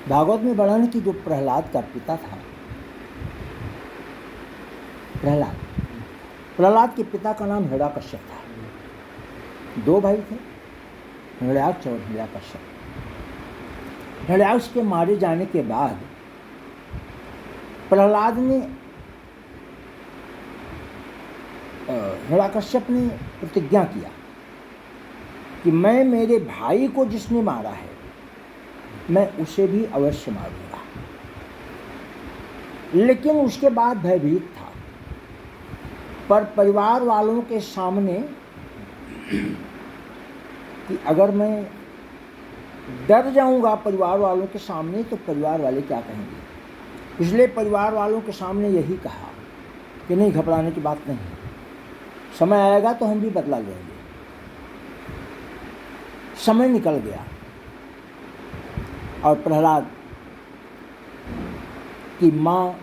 भागवत में वर्णन कि जो प्रहलाद का पिता था, प्रहलाद के पिता का नाम हिरण्यकश्यप था। 2 भाई थे, हिरण्याक्ष और हिरण्यकश्यप। हिरण्याक्ष के मारे जाने के बाद प्रहलाद ने हिरण्यकश्यप ने प्रतिज्ञा किया कि मैं मेरे भाई को जिसने मारा है मैं उसे भी अवश्य मारूंगा। लेकिन उसके बाद भयभीत था, पर परिवार वालों के सामने कि अगर मैं डर जाऊंगा परिवार वालों के सामने तो परिवार वाले क्या कहेंगे, इसलिए परिवार वालों के सामने यही कहा कि नहीं, घबराने की बात नहीं, समय आएगा तो हम भी बदला लेंगे। समय निकल गया और प्रहलाद की माँ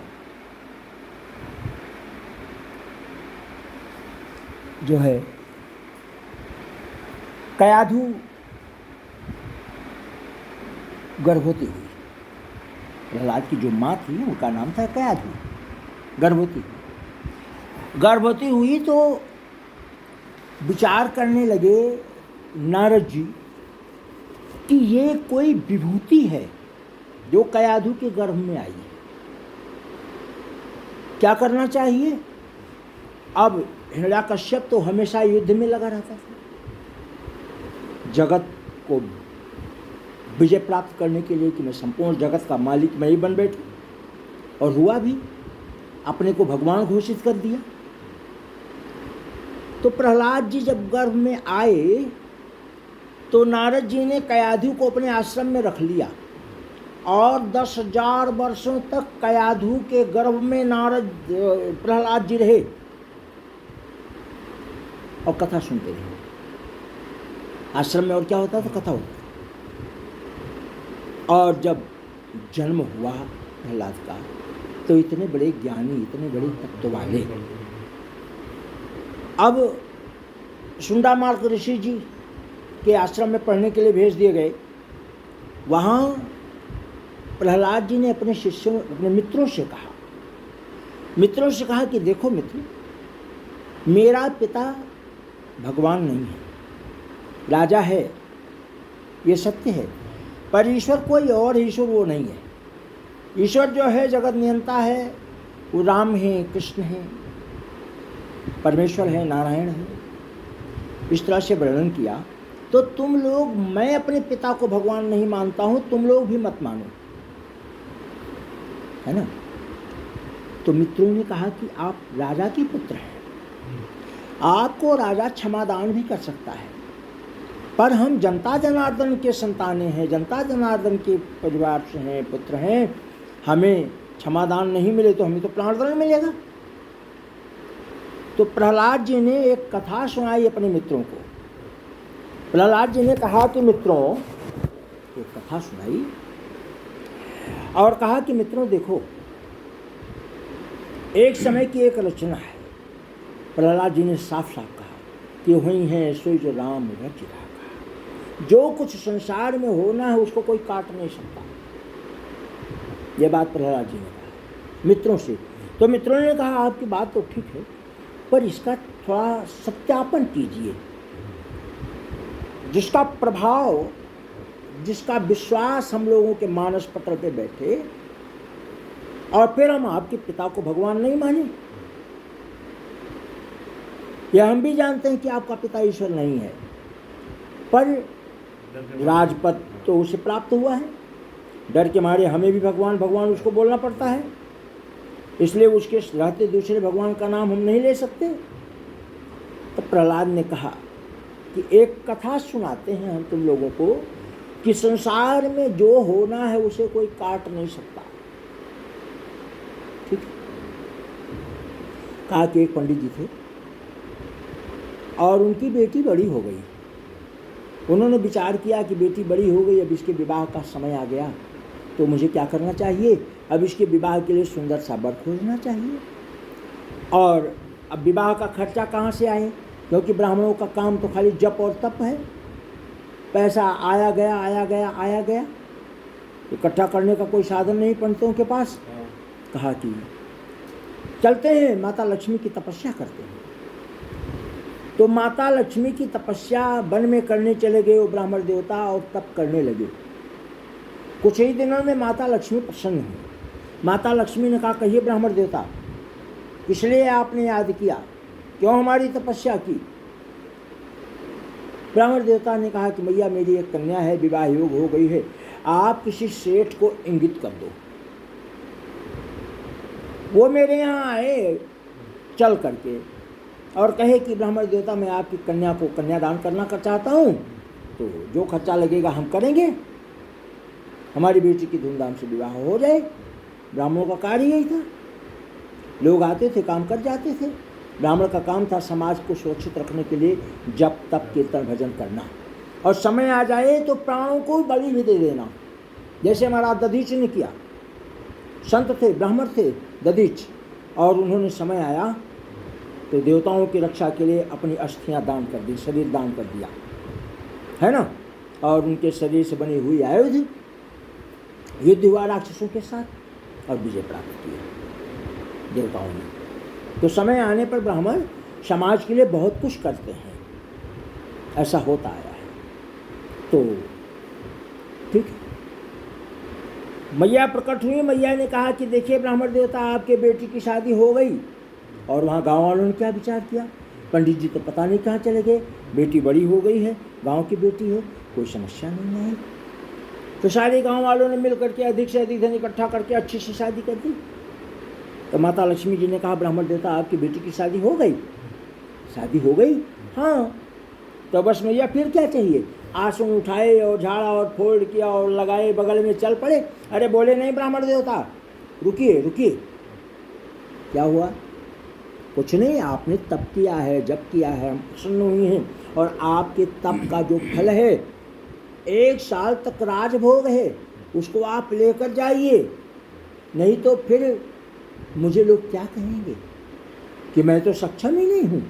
जो है कयाधु गर्भवती हुई। प्रहलाद की जो माँ थी उनका नाम था कयाधु। गर्भवती हुई तो विचार करने लगे नारद जी कि ये कोई विभूति है जो कयाधु के गर्भ में आई है, क्या करना चाहिए। अब हिरण्यकश्यप तो हमेशा युद्ध में लगा रहता था, जगत को विजय प्राप्त करने के लिए कि मैं संपूर्ण जगत का मालिक मैं ही बन बैठूं, और हुआ भी, अपने को भगवान घोषित कर दिया। तो प्रहलाद जी जब गर्भ में आए तो नारद जी ने कयाधु को अपने आश्रम में रख लिया और 10,000 वर्षों तक कयाधु के गर्भ में प्रहलाद जी रहे और कथा सुनते रहे। आश्रम में और क्या होता था, कथा होती। और जब जन्म हुआ प्रहलाद का तो इतने बड़े ज्ञानी, इतने बड़े तत्व वाले, अब सुंडामार्क ऋषि जी के आश्रम में पढ़ने के लिए भेज दिए गए। वहाँ प्रहलाद जी ने अपने शिष्यों, अपने मित्रों से कहा कि देखो मित्र, मेरा पिता भगवान नहीं है, राजा है, ये सत्य है, पर ईश्वर कोई और ईश्वर वो नहीं है। ईश्वर जो है जगत नियंता है, वो राम है, कृष्ण है, परमेश्वर है, नारायण है। इस तरह से वर्णन किया। तो तुम लोग, मैं अपने पिता को भगवान नहीं मानता हूं, तुम लोग भी मत मानो, है ना। तो मित्रों ने कहा कि आप राजा के पुत्र हैं, आपको राजा क्षमादान भी कर सकता है, पर हम जनता जनार्दन के संताने हैं, जनता जनार्दन के परिवार से हैं, पुत्र हैं, हमें क्षमादान नहीं मिले तो हमें तो प्राणदंड मिलेगा। तो प्रहलाद जी ने एक कथा सुनाई अपने मित्रों को। प्रहलाद जी ने कहा कि मित्रों, एक कथा सुनाई और कहा कि मित्रों देखो, एक समय की एक रचना है। प्रहलाद जी ने साफ साफ कहा कि वही है सोई जो राम रच रहा, जो कुछ संसार में होना है उसको कोई काट नहीं सकता। ये बात प्रहलाद जी ने कहा मित्रों से। तो मित्रों ने कहा आपकी बात तो ठीक है, पर इसका थोड़ा सत्यापन कीजिए, जिसका प्रभाव, जिसका विश्वास हम लोगों के मानस पटल पे बैठे और फिर हम आपके पिता को भगवान नहीं माने। यह हम भी जानते हैं कि आपका पिता ईश्वर नहीं है, पर राजपद तो उसे प्राप्त हुआ है, डर के मारे हमें भी भगवान भगवान उसको बोलना पड़ता है, इसलिए उसके रहते दूसरे भगवान का नाम हम नहीं ले सकते। तो प्रहलाद ने कहा कि एक कथा सुनाते हैं हम तुम लोगों को कि संसार में जो होना है उसे कोई काट नहीं सकता। ठीक है। कहा कि एक पंडित जी थे और उनकी बेटी बड़ी हो गई। उन्होंने विचार किया कि बेटी बड़ी हो गई, अब इसके विवाह का समय आ गया, तो मुझे क्या करना चाहिए, अब इसके विवाह के लिए सुंदर सा वर खोजना चाहिए। और अब विवाह का खर्चा कहाँ से आए, क्योंकि ब्राह्मणों का काम तो खाली जप और तप है, पैसा आया गया आया गया आया गया। इकट्ठा करने का कोई साधन नहीं पंडितों के पास। कहा कि चलते हैं माता लक्ष्मी की तपस्या करते हैं। तो माता लक्ष्मी की तपस्या वन में करने चले गए वो ब्राह्मण देवता और तप करने लगे। कुछ ही दिनों में माता लक्ष्मी प्रसन्न हुई। माता लक्ष्मी ने कहा, कहिए ब्राह्मण देवता, इसलिए आपने याद किया, क्यों हमारी तपस्या की? ब्राह्मण देवता ने कहा कि मैया मेरी एक कन्या है, विवाह योग हो गई है, आप किसी सेठ को इंगित कर दो, वो मेरे यहाँ आए चल करके और कहे कि ब्राह्मण देवता मैं आपकी कन्या को कन्यादान करना चाहता हूँ, तो जो खर्चा लगेगा हम करेंगे, हमारी बेटी की धूमधाम से विवाह हो जाए। ब्राह्मणों का कार्य यही था, लोग आते थे, काम कर जाते थे। ब्राह्मण का काम था समाज को सुरक्षित रखने के लिए जप तप कीर्तन भजन करना, और समय आ जाए तो प्राणों को बलि भी दे देना, जैसे हमारा दधीच ने किया। संत थे, ब्राह्मण थे दधीच, और उन्होंने समय आया तो देवताओं की रक्षा के लिए अपनी अस्थियां दान कर दी, शरीर दान कर दिया, है ना। और उनके शरीर से बनी हुई आयुध युद्ध हुआ राक्षसों के साथ और विजय प्राप्त किया देवताओं ने। तो समय आने पर ब्राह्मण समाज के लिए बहुत कुछ करते हैं, ऐसा होता आया है। तो ठीक है, मैया प्रकट हुई। मैया ने कहा कि देखिए ब्राह्मण देवता, आपके बेटी की शादी हो गई। और वहाँ गांव वालों ने क्या विचार किया, पंडित जी तो पता नहीं कहाँ चले गए, बेटी बड़ी हो गई है, गांव की बेटी है, कोई समस्या नहीं है। तो सारे गांव वालों ने मिल करके अधिक से अधिक धन इकट्ठा करके अच्छी सी शादी कर दी। तो माता लक्ष्मी जी ने कहा, ब्राह्मण देवता आपकी बेटी की शादी हो गई? शादी हो गई, हाँ। तो बस मैया फिर क्या चाहिए? आंसू उठाए और झाड़ा और फोल्ड किया और लगाए, बगल में चल पड़े। अरे बोले नहीं ब्राह्मण देवता, रुकिए रुकिए, क्या हुआ? कुछ नहीं, आपने तप किया है, जप किया है, हम प्रसन्न हुए हैं, और आपके तप का जो फल है 1 साल तक राजभोग है, उसको आप लेकर जाइए, नहीं तो फिर मुझे लोग क्या कहेंगे कि मैं तो सक्षम ही नहीं हूँ,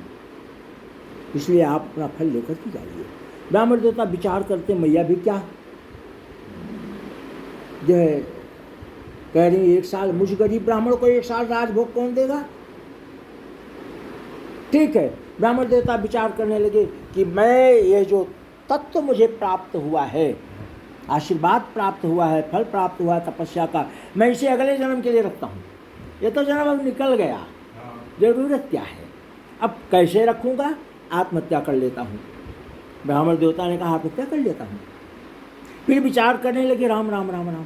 इसलिए आप अपना फल लेकर के जाइए। ब्राह्मण देवता विचार करते, मैया भी क्या जो है कह रही 1 साल, मुझ गरीब ब्राह्मण को 1 साल राजभोग कौन देगा? ठीक है, ब्राह्मण देवता विचार करने लगे कि मैं ये जो तत्व मुझे प्राप्त हुआ है, आशीर्वाद प्राप्त हुआ है, फल प्राप्त हुआ है तपस्या का, मैं इसे अगले जन्म के लिए रखता हूँ। ये तो जन्म अब निकल गया, जरूरत क्या है, अब कैसे रखूँगा? आत्महत्या कर लेता हूँ। ब्राह्मण देवता ने कहा आत्महत्या कर लेता हूँ। फिर विचार करने लगे, राम राम राम राम,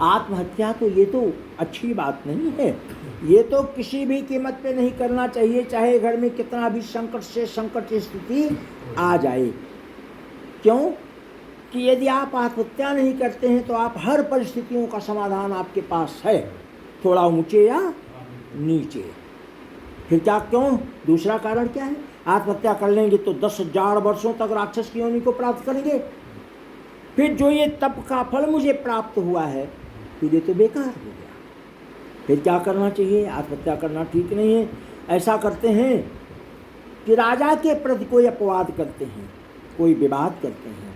आत्महत्या तो ये तो अच्छी बात नहीं है, ये तो किसी भी कीमत पे नहीं करना चाहिए, चाहे घर में कितना भी संकट से संकट स्थिति आ जाए। क्यों कि यदि आप आत्महत्या नहीं करते हैं तो आप हर परिस्थितियों का समाधान आपके पास है, थोड़ा ऊंचे या नीचे। फिर क्या, क्यों? दूसरा कारण क्या है? आत्महत्या कर लेंगे तो 10,000 वर्षों तक राक्षस की योनि को प्राप्त करेंगे, फिर जो ये तप का फल मुझे प्राप्त हुआ है फिर ये तो बेकार हो गया। फिर क्या करना चाहिए? आत्महत्या करना ठीक नहीं है। ऐसा करते हैं कि राजा के प्रति कोई अपवाद करते हैं, कोई विवाद करते हैं,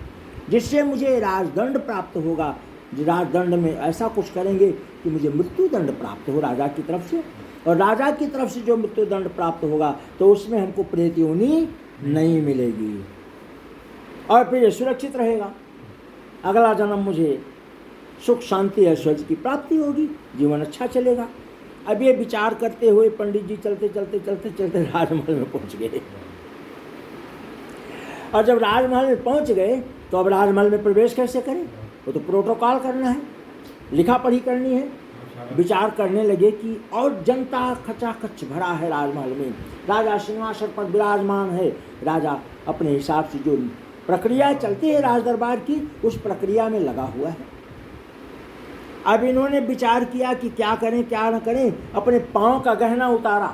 जिससे मुझे राजदंड प्राप्त होगा। राजदंड में ऐसा कुछ करेंगे कि मुझे मृत्युदंड प्राप्त हो राजा की तरफ से, और राजा की तरफ से जो मृत्युदंड प्राप्त होगा तो उसमें हमको प्रेत योनि नहीं मिलेगी, और फिर ये सुरक्षित रहेगा। अगला जन्म मुझे सुख शांति ऐश्वर्य की प्राप्ति होगी, जीवन अच्छा चलेगा। अब ये विचार करते हुए पंडित जी चलते चलते चलते चलते राजमहल में पहुंच गए। और जब राजमहल में पहुंच गए तो अब राजमहल में प्रवेश कैसे करें? वो तो प्रोटोकॉल करना है, लिखा पढ़ी करनी है। विचार करने लगे कि और जनता खचाखच भरा है राजमहल में, राजा सिंहासन पर विराजमान है, राजा अपने हिसाब से जो प्रक्रिया चलती है राज दरबार की उस प्रक्रिया में लगा हुआ है। अब इन्होंने विचार किया कि क्या करें क्या न करें। अपने पांव का गहना उतारा,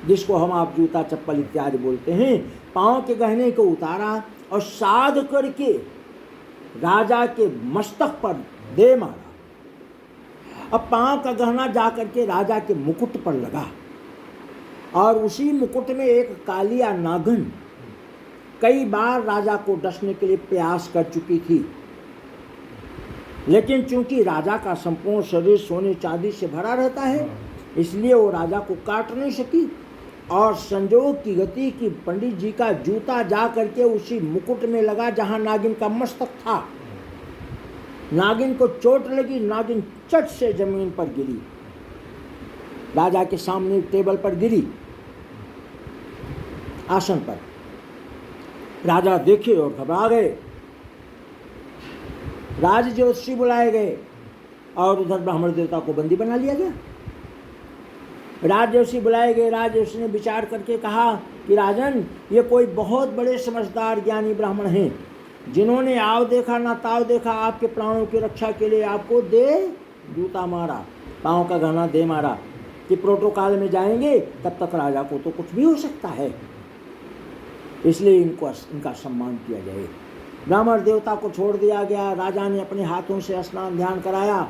जिसको हम आप जूता चप्पल इत्यादि बोलते हैं, पांव के गहने को उतारा और साध करके राजा के मस्तक पर दे मारा। अब पांव का गहना जा करके राजा के मुकुट पर लगा, और उसी मुकुट में एक कालिया नागन कई बार राजा को डसने के लिए प्रयास कर चुकी थी। लेकिन चूंकि राजा का संपूर्ण शरीर सोने चांदी से भरा रहता है, इसलिए वो राजा को काट नहीं सकी। और संजोग की गति की पंडित जी का जूता जा करके उसी मुकुट में लगा जहां नागिन का मस्तक था। नागिन को चोट लगी, नागिन चट से जमीन पर गिरी, राजा के सामने टेबल पर गिरी, आसन पर। राजा देखे और घबरा गए। राज ज्योतिषी बुलाए गए और उधर ब्राह्मण देवता को बंदी बना लिया गया। राज ज्योतिषी बुलाए गए। राज ज्योतिषी ने विचार करके कहा कि राजन, ये कोई बहुत बड़े समझदार ज्ञानी ब्राह्मण हैं, जिन्होंने आव देखा ना ताव देखा, आपके प्राणों की रक्षा के लिए आपको दे जूता मारा, पाँव का गहना दे मारा कि प्रोटोकॉल में जाएंगे तब तक राजा को तो कुछ भी हो सकता है, इसलिए इनका सम्मान किया जाए। ब्राह्मण देवता को छोड़ दिया गया। राजा ने अपने हाथों से स्नान ध्यान कराया।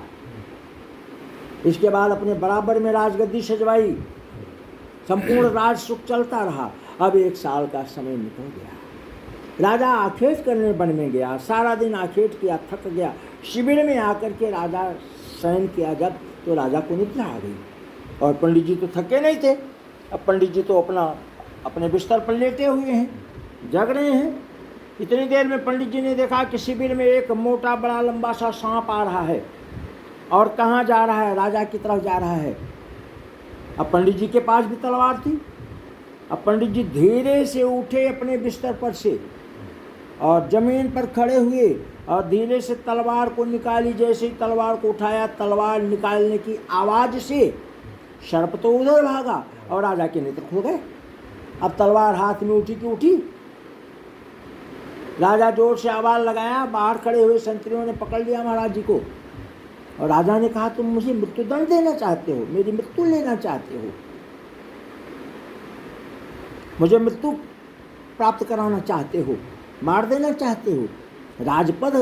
इसके बाद अपने बराबर में राजगद्दी सजवाई। संपूर्ण राज सुख चलता रहा। अब 1 साल का समय निकल गया। राजा आखेट करने वन में गया, सारा दिन आखेट किया, थक गया। शिविर में आकर के राजा शयन किया जब, तो राजा को निद्रा आ गई। और पंडित जी तो थके नहीं थे। अब पंडित जी तो अपने बिस्तर पर लेटे हुए हैं, जग रहे हैं। इतनी देर में पंडित जी ने देखा कि शिविर में एक मोटा बड़ा लंबा सा सांप आ रहा है और कहाँ जा रहा है, राजा की तरफ जा रहा है। अब पंडित जी के पास भी तलवार थी। अब पंडित जी धीरे से उठे अपने बिस्तर पर से और जमीन पर खड़े हुए और धीरे से तलवार को निकाली। जैसे ही तलवार को उठाया, तलवार निकालने की आवाज़ से सर्प तो उधर भागा और राजा के नेत्र खो गए। अब तलवार हाथ में उठी की उठी। राजा जोर से आवाज लगाया। बाहर खड़े हुए संतरियों ने पकड़ लिया महाराज जी को और राजा ने कहा, तुम मुझे मृत्युदंड देना चाहते हो, मेरी मृत्यु लेना चाहते हो, मुझे मृत्यु प्राप्त कराना चाहते हो, मार देना चाहते हो, राजपद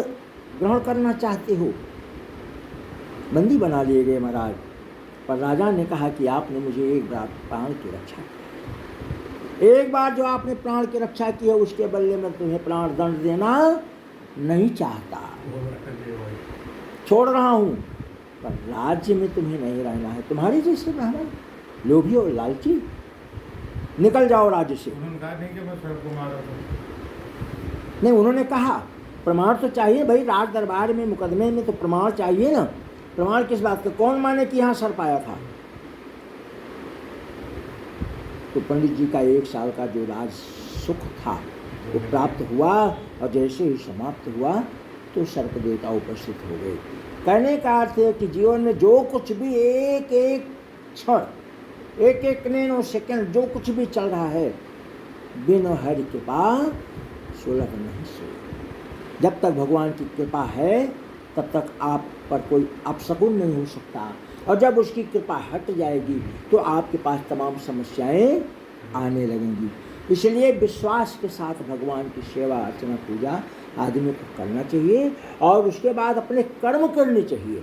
ग्रहण करना चाहते हो। बंदी बना लिए गए महाराज। पर राजा ने कहा कि आपने मुझे एक बार प्राण की रक्षा की, एक बार जो आपने प्राण की रक्षा की है उसके बदले में तुम्हें प्राण दंड देना नहीं चाहता, छोड़ रहा हूं। पर राज्य में तुम्हें नहीं रहना है, तुम्हारे जैसे ब्राह्मण लोभी और लालची, निकल जाओ राज्य से। उन्होंने कहा नहीं कि मैं स्वयं को मारा था। नहीं, उन्होंने कहा प्रमाण तो चाहिए भाई, राज दरबार में मुकदमे में तो प्रमाण चाहिए ना। प्रमाण किस बात का? कौन माने कि यहाँ सर्प आया था? तो पंडित जी का 1 साल का जो राज सुख था वो प्राप्त हुआ और जैसे ही समाप्त हुआ तो सर्प देवता उपस्थित हो गए। कहने का अर्थ है कि जीवन में जो कुछ भी एक एक क्षण, एक एक नैनो सेकंड जो कुछ भी चल रहा है, बिना हरि कृपा सुलभ नहीं सुलभ। जब तक भगवान की कृपा है तब तक आप पर कोई अपशकुन नहीं हो सकता, और जब उसकी कृपा हट जाएगी तो आपके पास तमाम समस्याएं आने लगेंगी। इसलिए विश्वास के साथ भगवान की सेवा अर्चना पूजा आदमी को करना चाहिए और उसके बाद अपने कर्म करने चाहिए।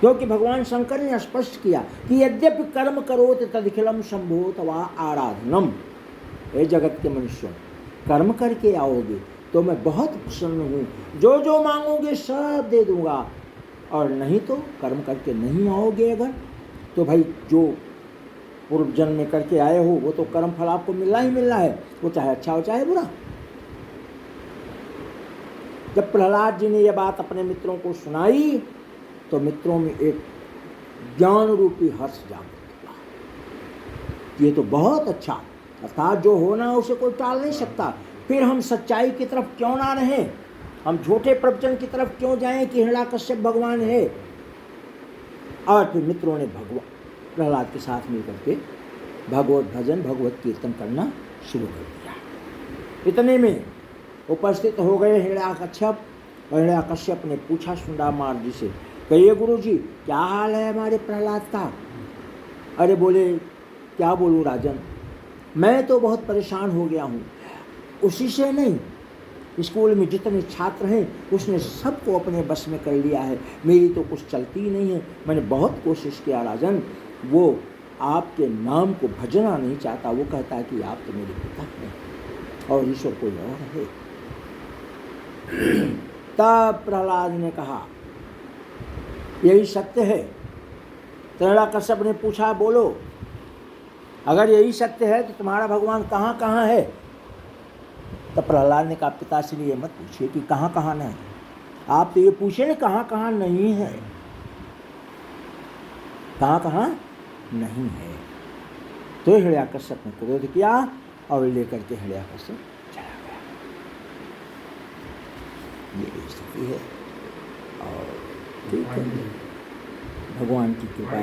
क्योंकि भगवान शंकर ने स्पष्ट किया कि यद्यपि कर्म करोत तदखिलम संभोत वा आराधनम। हे जगत के मनुष्यों, कर्म करके आओगे तो मैं बहुत प्रसन्न हूँ, जो जो मांगोगे सब दे दूंगा। और नहीं तो कर्म करके नहीं आओगे अगर, तो भाई जो पूर्व जन्म में करके आए हो वो तो कर्म फल आपको मिलना ही मिलना है, वो चाहे अच्छा हो चाहे बुरा। जब प्रहलाद जी ने यह बात अपने मित्रों को सुनाई तो मित्रों में एक ज्ञान रूपी हर्ष जागृत हुआ। ये तो बहुत अच्छा, अर्थात जो होना है उसे कोई टाल नहीं सकता। फिर हम सच्चाई की तरफ क्यों ना रहें, हम झूठे प्रवचन की तरफ क्यों जाएं कि हिरण्याकश्यप भगवान है। और फिर मित्रों ने प्रहलाद के साथ मिलकर के भगवत भजन भगवत कीर्तन करना शुरू कर दिया। इतने में उपस्थित हो गए हिरण्याकश्यप, और हिरण्याकश्यप ने पूछा सुंडामार जी से, कहिए गुरु जी क्या हाल है हमारे प्रहलाद का? अरे बोले, क्या बोलूँ राजन, मैं तो बहुत परेशान हो गया हूँ। उसी से नहीं, स्कूल में जितने छात्र हैं उसने सबको अपने बस में कर लिया है, मेरी तो कुछ चलती ही नहीं है। मैंने बहुत कोशिश किया राजन, वो आपके नाम को भजना नहीं चाहता, वो कहता है कि आप तो मेरे पिता हैं और ईश्वर कोई और है। तब प्रहलाद ने कहा यही सत्य है। हिरण्यकश्यप ने पूछा बोलो, अगर यही सत्य है तो तुम्हारा भगवान कहाँ कहाँ है? तब प्रहलाद ने कहा पिताश्री ये मत पूछिए कि कहाँ कहाँ नहीं, आप तो ये पूछे ना कहाँ कहाँ नहीं है, कहाँ कहाँ नहीं है। तो हिरण्यकश्यप ने क्रोध किया और लेकर के हिरण्यकश्यप चला गया। ये स्थिति है और ठीक है, भगवान की कृपा